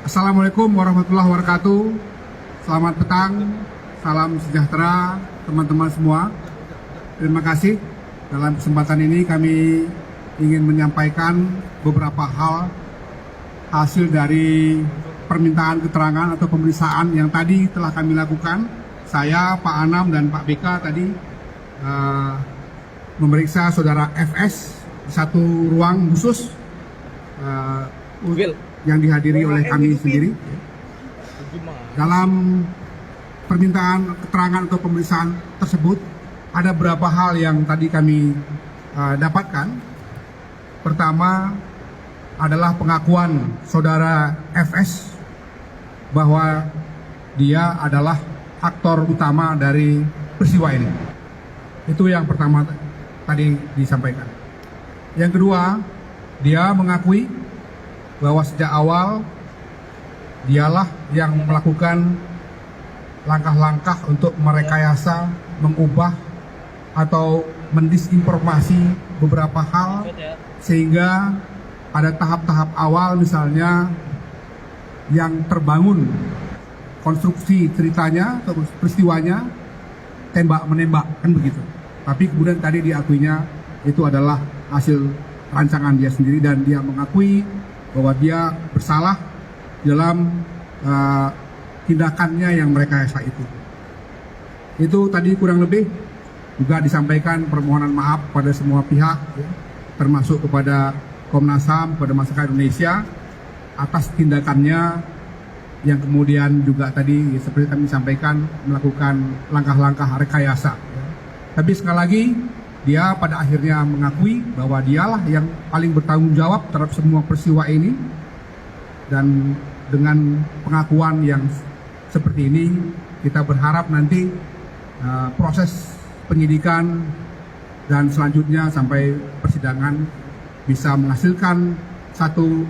Assalamualaikum warahmatullahi wabarakatuh. Selamat petang, salam sejahtera teman-teman semua. Terima kasih. Dalam kesempatan ini kami ingin menyampaikan beberapa hal hasil dari permintaan keterangan atau pemeriksaan yang tadi telah kami lakukan. Saya, Pak Anam, dan Pak BK tadi memeriksa saudara FS di satu ruang khusus yang dihadiri oleh kami sendiri. Dalam permintaan keterangan atau pemeriksaan tersebut ada beberapa hal yang tadi kami dapatkan. Pertama adalah pengakuan saudara FS bahwa dia adalah aktor utama dari peristiwa ini. Itu yang pertama tadi disampaikan. Yang kedua, dia mengakui bahwa sejak awal dialah yang melakukan langkah-langkah untuk merekayasa, mengubah atau mendisinformasi beberapa hal, sehingga pada tahap-tahap awal misalnya yang terbangun konstruksi ceritanya atau peristiwanya tembak-menembak, kan begitu. Tapi kemudian tadi diakuinya itu adalah hasil rancangan dia sendiri dan dia mengakui bahwa dia bersalah dalam tindakannya yang merekayasa itu. Itu tadi kurang lebih juga disampaikan permohonan maaf pada semua pihak, ya, termasuk kepada Komnas HAM, kepada masyarakat Indonesia atas tindakannya yang kemudian juga tadi seperti kami sampaikan melakukan langkah-langkah rekayasa. Ya. Tapi sekali lagi dia pada akhirnya mengakui bahwa dialah yang paling bertanggung jawab terhadap semua peristiwa ini, dan dengan pengakuan yang seperti ini kita berharap nanti proses penyidikan dan selanjutnya sampai persidangan bisa menghasilkan satu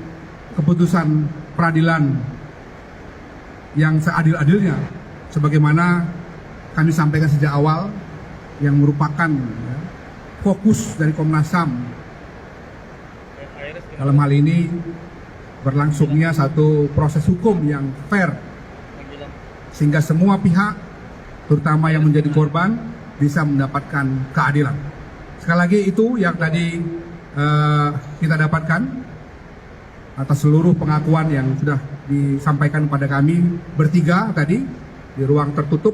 keputusan peradilan yang seadil-adilnya sebagaimana kami sampaikan sejak awal, yang merupakan ya, fokus dari Komnas HAM dalam hal ini berlangsungnya satu proses hukum yang fair sehingga semua pihak terutama yang menjadi korban bisa mendapatkan keadilan. Sekali lagi itu yang tadi kita dapatkan atas seluruh pengakuan yang sudah disampaikan pada kami bertiga tadi di ruang tertutup.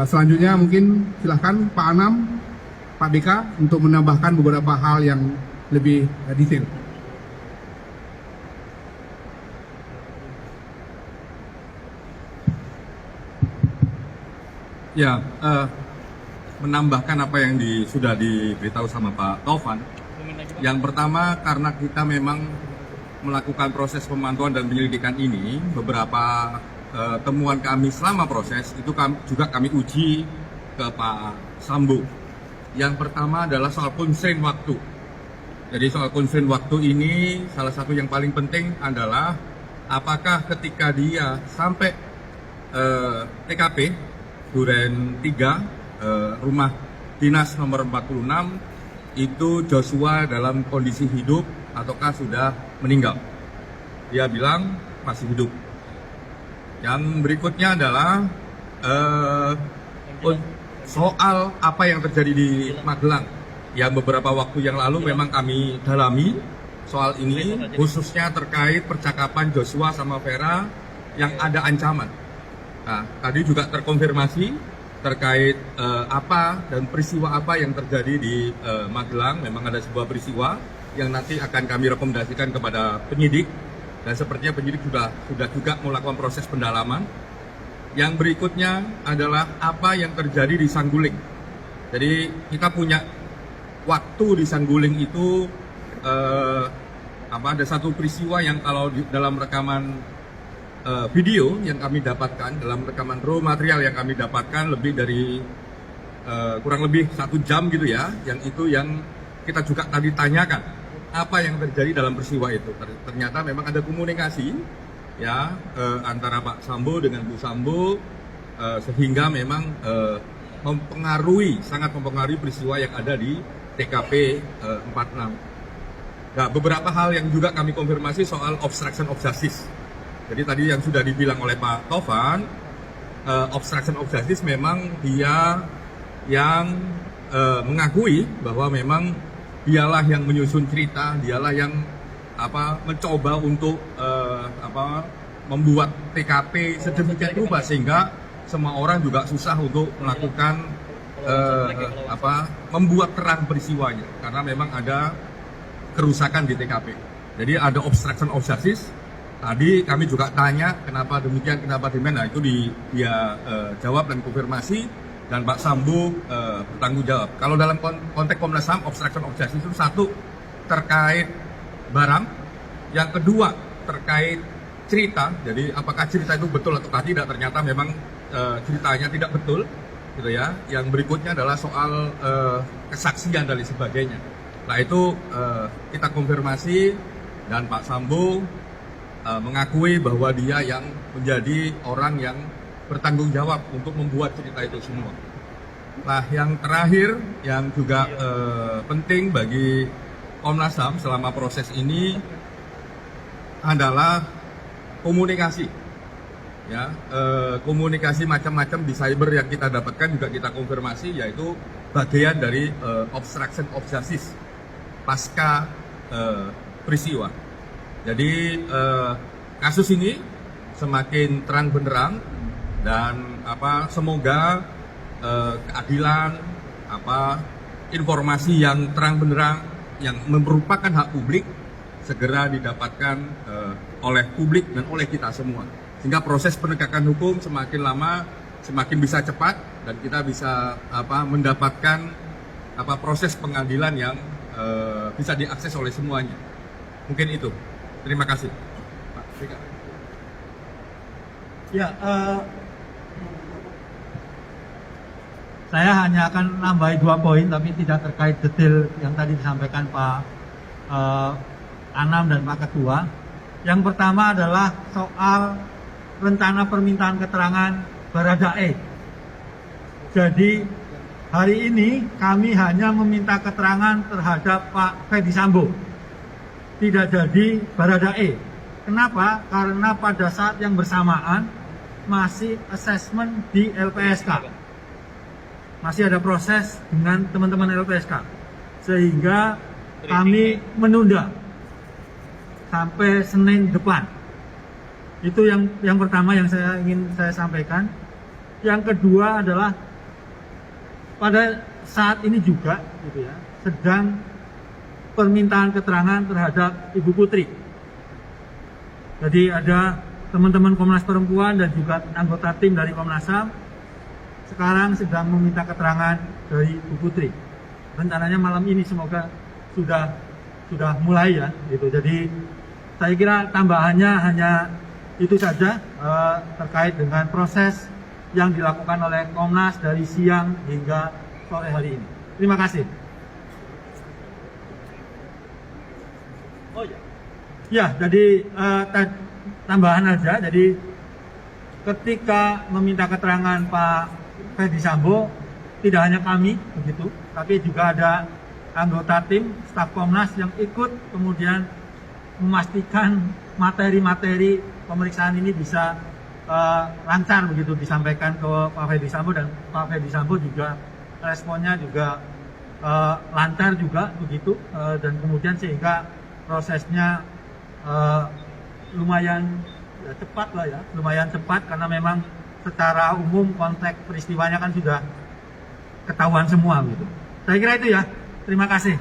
Selanjutnya mungkin silahkan Pak Anam, Pak BK untuk menambahkan beberapa hal yang lebih detail. Ya, menambahkan apa yang sudah diberitahu sama Pak Taufan. Yang pertama, karena kita memang melakukan proses pemantauan dan penyelidikan ini, beberapa temuan kami selama proses itu juga kami uji ke Pak Sambo. Yang pertama adalah soal constraint waktu. Jadi soal constraint waktu ini salah satu yang paling penting adalah apakah ketika dia sampai TKP Duren 3 rumah dinas nomor 46 itu Joshua dalam kondisi hidup ataukah sudah meninggal. Dia bilang masih hidup. Yang berikutnya adalah soal apa yang terjadi di Magelang. Yang beberapa waktu yang lalu memang kami dalami soal ini, khususnya terkait percakapan Joshua sama Vera yang ada ancaman. Nah, tadi juga terkonfirmasi terkait apa dan peristiwa apa yang terjadi di Magelang. Memang ada sebuah peristiwa yang nanti akan kami rekomendasikan kepada penyidik, dan sepertinya penyidik sudah juga melakukan proses pendalaman. Yang berikutnya adalah apa yang terjadi di Sangguling. Jadi kita punya waktu di Sangguling itu ada satu peristiwa yang kalau dalam rekaman video yang kami dapatkan, dalam rekaman raw material yang kami dapatkan lebih dari kurang lebih 1 jam gitu ya, yang itu yang kita juga tadi tanyakan apa yang terjadi dalam peristiwa itu. Ternyata memang ada komunikasi ya antara Pak Sambo dengan Bu Sambo sehingga memang sangat mempengaruhi peristiwa yang ada di TKP 46. Nah, beberapa hal yang juga kami konfirmasi soal obstruction of justice. Jadi tadi yang sudah dibilang oleh Pak Tovan, obstruction of justice memang dia yang mengakui bahwa memang dialah yang menyusun cerita, dialah yang mencoba untuk membuat TKP sedemikian rupa sehingga semua orang juga susah untuk melakukan membuat terang peristiwanya karena memang ada kerusakan di TKP. Jadi ada obstruction of justice. Tadi kami juga tanya kenapa demikian, kenapa demikian. Nah itu dia jawab dan konfirmasi dan Pak Sambo bertanggung jawab. Kalau dalam konteks Komnas HAM, obstruction of justice itu satu terkait barang, yang kedua terkait cerita. Jadi apakah cerita itu betul atau tidak? Ternyata memang ceritanya tidak betul, gitu ya. Yang berikutnya adalah soal kesaksian dan sebagainya. Nah itu kita konfirmasi dan Pak Sambo mengakui bahwa dia yang menjadi orang yang bertanggung jawab untuk membuat cerita itu semua. Nah yang terakhir yang juga penting bagi Komnas HAM selama proses ini adalah komunikasi. Ya, komunikasi macam-macam di cyber yang kita dapatkan juga kita konfirmasi, yaitu bagian dari obstruction of justice pasca peristiwa. Jadi kasus ini semakin terang benderang dan semoga keadilan, informasi yang terang benderang yang merupakan hak publik segera didapatkan oleh publik dan oleh kita semua, sehingga proses penegakan hukum semakin lama semakin bisa cepat dan kita bisa mendapatkan proses pengadilan yang bisa diakses oleh semuanya. Mungkin itu. Terima kasih. Pak Vika. Ya, saya hanya akan nambahi 2 poin, tapi tidak terkait detail yang tadi disampaikan Pak Anam dan Pak Ketua. Yang pertama adalah soal rencana permintaan keterangan Baradae. Jadi hari ini kami hanya meminta keterangan terhadap Pak Ferdi Sambo, tidak jadi Baradae. Kenapa? Karena pada saat yang bersamaan masih assessment di LPSK, masih ada proses dengan teman-teman LPSK, sehingga kami menunda sampai Senin depan. Itu yang pertama yang ingin saya sampaikan. Yang kedua adalah pada saat ini juga gitu ya, sedang permintaan keterangan terhadap Ibu Putri. Jadi ada teman-teman Komnas Perempuan dan juga anggota tim dari Komnas HAM sekarang sedang meminta keterangan dari Ibu Putri. Rencananya malam ini semoga sudah mulai ya gitu. Jadi saya kira tambahannya hanya itu saja terkait dengan proses yang dilakukan oleh Komnas dari siang hingga sore hari ini. Terima kasih. Oh ya. Ya, jadi tambahan aja. Jadi ketika meminta keterangan Pak Ferdi Sambo, tidak hanya kami begitu, tapi juga ada anggota tim staf Komnas yang ikut kemudian memastikan materi-materi pemeriksaan ini bisa lancar begitu disampaikan ke Pak Ferdi Sambo, dan Pak Ferdi Sambo juga responnya juga lancar juga begitu, dan kemudian sehingga prosesnya lumayan ya, cepat lah ya, lumayan cepat karena memang secara umum konteks peristiwanya kan sudah ketahuan semua gitu. Saya kira itu ya. Terima kasih.